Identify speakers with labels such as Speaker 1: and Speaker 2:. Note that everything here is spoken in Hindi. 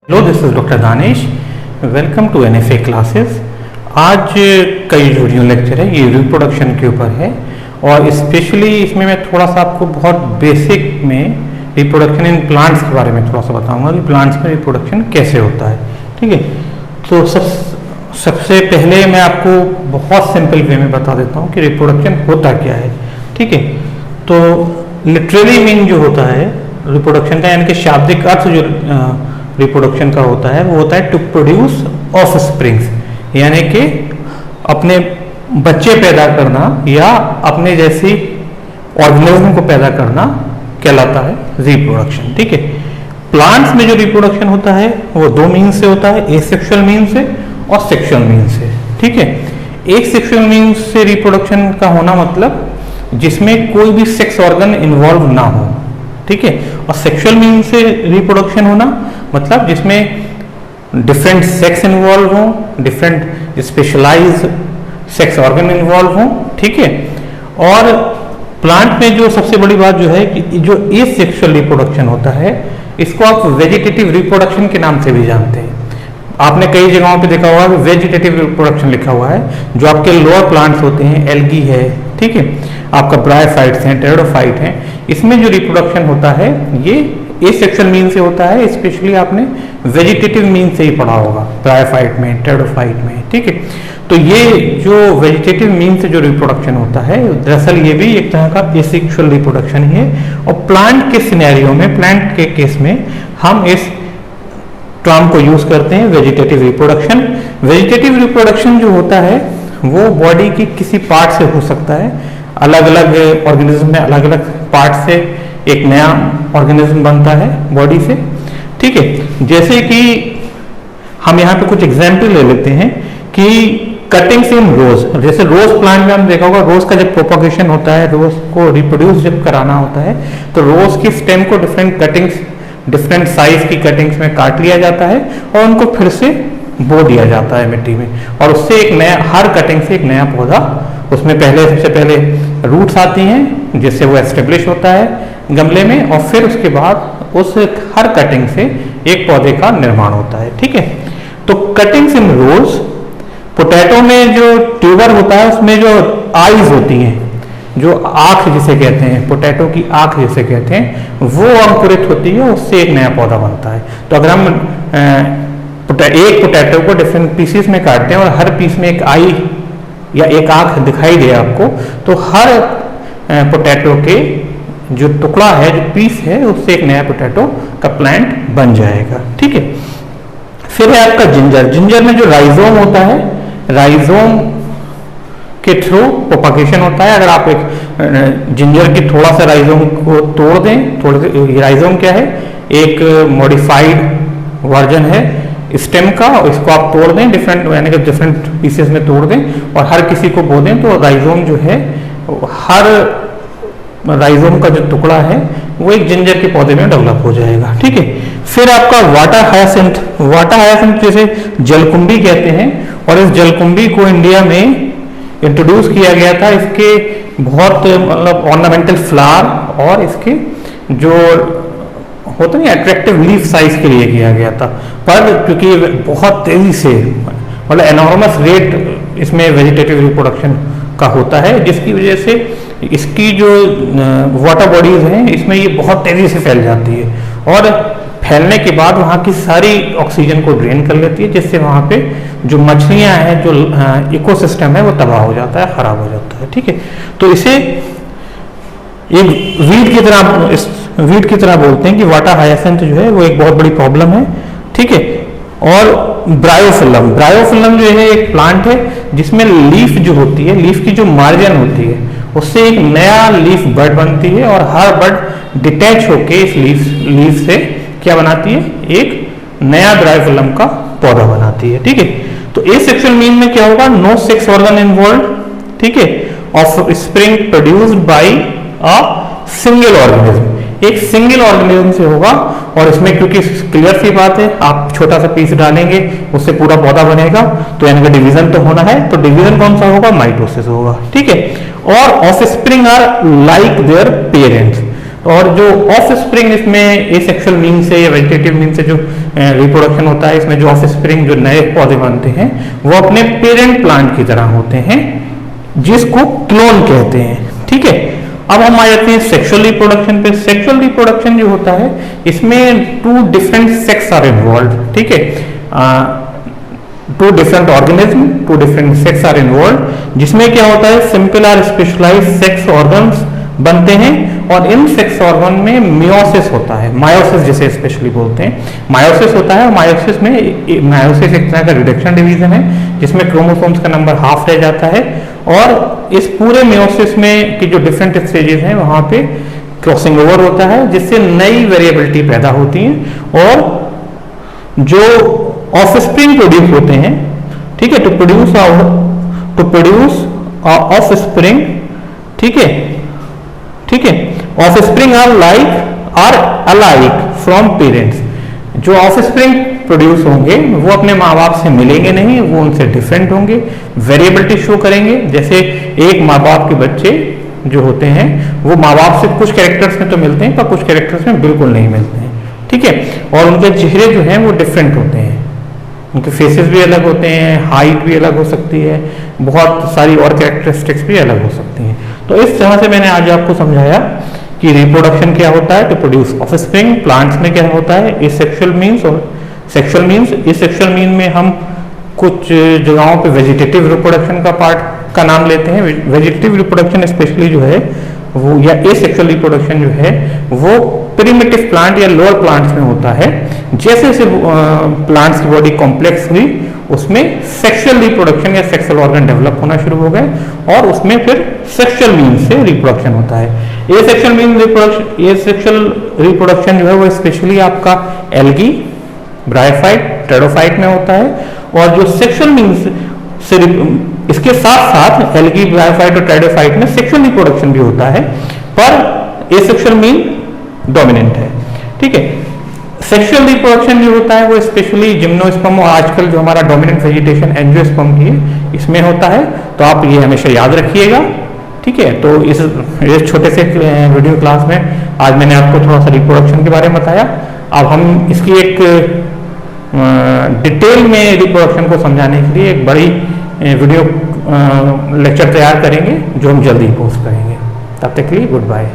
Speaker 1: Hello, this is doctor Danish. Welcome to NFA classes. आज का ये वीडियो लेक्चर है, ये रिप्रोडक्शन के ऊपर है और स्पेशली इसमें मैं थोड़ा सा आपको बहुत बेसिक में रिप्रोडक्शन इन प्लांट्स के बारे में थोड़ा सा बताऊंगा कि प्लांट्स में रिप्रोडक्शन कैसे होता है। ठीक है, तो सबसे पहले मैं आपको बहुत सिंपल वे में बता देता हूँ कि रिप्रोडक्शन होता क्या है। ठीक है, तो लिटरली मीन जो होता है रिप्रोडक्शन का, यानी कि शाब्दिक अर्थ जो रिप्रोडक्शन का होता है वो होता है टू प्रोड्यूस ऑफ स्प्रिंग्स, यानी कि अपने बच्चे पैदा करना या अपने जैसी ऑर्गेनिज्म को पैदा करना कहलाता है रिप्रोडक्शन। ठीक है, प्लांट्स में जो रिप्रोडक्शन होता है वो दो मीन से होता है, एसेक्सुअल मीन से और सेक्सुअल मीन से। ठीक है, एक सेक्सुअल मीन से रिप्रोडक्शन का होना मतलब जिसमें कोई भी सेक्स ऑर्गन इन्वॉल्व ना हो। ठीक है, और सेक्सुअल मीन से रिप्रोडक्शन होना मतलब जिसमें डिफरेंट सेक्स इन्वॉल्व हो, different specialize sex organ involve हो। ठीक है, और प्लांट में जो सबसे बड़ी बात जो है कि जो एसेक्सुअल रिप्रोडक्शन होता है इसको आप वेजिटेटिव रिप्रोडक्शन के नाम से भी जानते हैं। आपने कई जगहों पे देखा होगा वेजिटेटिव रिप्रोडक्शन लिखा हुआ है, जो आपके लोअर प्लांट्स होते हैं, एल्गी है, ठीक है, आपका ब्रायोफाइट्स हैं, टेरिडोफाइट हैं, इसमें जो रिप्रोडक्शन होता है ये एसेक्सुअल मीन से होता है। स्पेशली आपने वेजिटेटिव मीन से ही पढ़ा होगा, ब्रायोफाइट में, टेरिडोफाइट में। ठीक है, तो ये जो वेजिटेटिव मीन से जो रिप्रोडक्शन होता है दरअसल ये भी एक तरह का एसेक्सुअल रिप्रोडक्शन ही है। और प्लांट के सिनेरियो में, प्लांट के केस में हम इस टर्म को यूज करते हैं वेजिटेटिव रिप्रोडक्शन। वेजिटेटिव रिप्रोडक्शन जो होता है वो बॉडी की किसी पार्ट से हो सकता है, अलग अलग ऑर्गेनिज्म में अलग अलग पार्ट से एक नया ऑर्गेनिज्म बनता है बॉडी से। ठीक है, जैसे कि हम यहाँ पे कुछ एग्जाम्पल ले लेते हैं कि कटिंग्स इन रोज, जैसे रोज प्लांट में हम देखा होगा रोज का जब प्रोपोगेशन होता है, रोज को रिप्रोड्यूस जब कराना होता है तो रोज की स्टेम को डिफरेंट कटिंग्स, डिफरेंट साइज की कटिंग्स में काट लिया जाता है और उनको फिर से बो दिया जाता है मिट्टी में, और उससे एक नया, हर कटिंग से एक नया पौधा, उसमें सबसे पहले रूट्स आती हैं जिससे वो एस्टेब्लिश होता है गमले में, और फिर उसके बाद उस हर कटिंग से एक पौधे का निर्माण होता है। ठीक है, तो कटिंग्स इन रोज, पोटैटो में जो ट्यूबर होता है उसमें जो आईज होती हैं, जो आंख जिसे कहते हैं, पोटैटो की आंख जिसे कहते हैं, वो अंकुरित होती है, उससे एक नया पौधा बनता है। तो अगर हम एक पोटैटो को डिफरेंट पीसेस में काटते हैं और हर पीस में एक आई या एक आंख दिखाई दे आपको, तो हर पोटैटो के जो टुकड़ा है, जो पीस है, उससे एक नया पोटैटो का प्लांट बन जाएगा। ठीक है, फिर है आपका जिंजर। जिंजर में जो राइजोम होता है, राइजोम के थ्रू प्रोपगेशन होता है। अगर आप एक जिंजर के थोड़ा सा राइजोम को तोड़ दें, राइजोम क्या है, एक मॉडिफाइड वर्जन है स्टेम का, और इसको आप तोड़ दें डिफरेंट, यानी कि डिफरेंट पीसेस में तोड़ दें और हर किसी को बो दें, तो राइजोम जो है, हर राइजोम का जो टुकड़ा है वो एक जिंजर के पौधे में डेवलप हो जाएगा। ठीक है, फिर आपका वाटर हायासिंथ। वाटर हायासिंथ जैसे जलकुंभी कहते हैं, और इस जलकुंभी को इंडिया में इंट्रोड्यूस किया गया था। इसके बहुत मतलब ऑर्नामेंटल फ्लावर और इसके जो होता नहीं अट्रैक्टिव लीफ साइज के लिए किया गया था, पर क्योंकि बहुत तेजी से मतलब एनॉर्मस रेट इसमें वेजिटेटिव रिप्रोडक्शन का होता है, जिसकी वजह से इसकी जो वाटर बॉडीज हैं इसमें ये बहुत तेजी से फैल जाती है, और फैलने के बाद वहाँ की सारी ऑक्सीजन को ड्रेन कर लेती है, जिससे वहाँ पे जो मछलियाँ हैं, जो इकोसिस्टम है वो तबाह हो जाता है, खराब हो जाता है। ठीक है, तो इसे एक वीड की तरह बोलते हैं कि वाटर हायासिंथ जो है वो एक बहुत बड़ी प्रॉब्लम है। ठीक है, और ब्रायोफिलम जो है एक प्लांट है जिसमें लीफ जो होती है, लीफ की जो मार्जिन होती है, उससे एक नया लीफ बड बनती है, और हर बड डिटैच होके इस लीफ से क्या बनाती है, एक नया ब्रायोफिलम का पौधा बनाती है। ठीक है, तो एसेक्सुअल मीन में क्या होगा, नो सेक्स ऑर्गन इन्वॉल्व। ठीक है, of spring produced by a single organism, एक सिंगल ऑर्गेनिज्म से होगा, और इसमें क्योंकि क्लियर सी बात है, आप छोटा सा पीस डालेंगे उससे पूरा पौधा बनेगा, तो यानी कि डिवीजन तो होना है, तो डिवीजन कौन सा होगा, माइटोसिस होगा। ठीक है, और offspring are like their parents, और जो ऑफ स्प्रिंग इसमें एसेक्सुअल मीन से या वेजिटेटिव मीन से जो रिप्रोडक्शन होता है, इसमें जो ऑफ स्प्रिंग जो नए पौधे बनते हैं वो अपने पेरेंट प्लांट की तरह होते हैं, जिसको क्लोन कहते हैं। ठीक है, अब हम आ जाते हैं सेक्सुअल रिप्रोडक्शन पे। सेक्सुअल रिप्रोडक्शन जो होता है इसमें 2 डिफरेंट सेक्स आर इन्वॉल्व। ठीक है, 2 different organism, 2 different sex are involve, जिसमें क्या होता है सिंपल और स्पेशलाइज्ड सेक्स ऑर्गन्स बनते हैं और इन सेक्स ऑर्गन में मियोसिस होता है, मायोसिस जिसे स्पेशली बोलते हैं, मायोसिस होता है। मायोसिस में मायोसिस एक तरह का रिडक्शन डिवीजन है जिसमें क्रोमोसोम्स का नंबर हाफ रह जाता है और इस पूरे मियोसिस में की जो डिफरेंट स्टेजेस हैं वहां पे क्रॉसिंग ओवर होता है जिससे नई वेरिएबिलिटी पैदा होती है और जो ऑफस्प्रिंग प्रोड्यूस होते हैं। ठीक है, टू प्रोड्यूस ऑफस्प्रिंग। ठीक है, offspring are alike from parents. जो ऑफस्प्रिंग प्रोड्यूस होंगे वो अपने माँ बाप से मिलेंगे नहीं, वो उनसे डिफरेंट होंगे, वेरिएबिलिटी शो करेंगे। जैसे एक माँ बाप के बच्चे जो होते हैं वो माँ बाप से कुछ कैरेक्टर्स में तो मिलते हैं पर कुछ कैरेक्टर्स में बिल्कुल नहीं मिलते हैं। ठीक है, और उनके चेहरे जो हैं वो डिफरेंट होते हैं, उनके फेसेस भी अलग होते हैं, हाइट भी अलग हो सकती है, बहुत सारी और कैरेक्टरिस्टिक्स भी अलग हो सकती हैं। तो इस तरह से मैंने आज आपको समझाया कि रिप्रोडक्शन क्या होता है, टू प्रोड्यूस ऑफस्प्रिंग। प्लांट्स में क्या होता है एसेक्सुअल मीन्स और सेक्सुअल मीन्स। एसेक्सुअल मीन में हम कुछ जगहों पे वेजिटेटिव रिप्रोडक्शन का पार्ट का नाम लेते हैं। वेजिटेटिव रिप्रोडक्शन स्पेशली जो है वो या एसेक्सुअल रिप्रोडक्शन जो है वो प्रिमिटिव प्लांट या लोअर प्लांट्स में होता है। जैसे जैसे प्लांट्स की बॉडी कॉम्प्लेक्स हुई उसमें सेक्सुअल रिप्रोडक्शन या सेक्सुअल ऑर्गन डेवलप होना शुरू हो गए और उसमें फिर सेक्सुअल मीन्स से रिप्रोडक्शन होता है। एसेक्सुअल रिप्रोडक्शन जो है वो स्पेशली आपका एल्गी, ब्रायोफाइट, टेरोफाइट में होता है और जो सेक्सुअल मीन्स से इसके साथ साथ एल्गी, ब्रायोफाइट और टेरोफाइट में सेक्सुअल रिप्रोडक्शन भी होता है पर एसेक्सुअल मीन डोमिनेंट है। ठीक है, सेक्सुअल रिप्रोडक्शन जो होता है वो स्पेशली जिम्नोस्पर्म और आजकल जो हमारा डोमिनेंट वेजिटेशन एंजियोस्पर्म की है इसमें होता है, तो आप ये हमेशा याद रखिएगा। ठीक है, तो इस छोटे से वीडियो क्लास में आज मैंने आपको थोड़ा सा रिप्रोडक्शन के बारे में बताया। अब हम इसकी एक डिटेल में रिप्रोडक्शन को समझाने के लिए एक बड़ी वीडियो लेक्चर तैयार करेंगे जो हम जल्दी पोस्ट करेंगे। तब तक के लिए गुड बाय।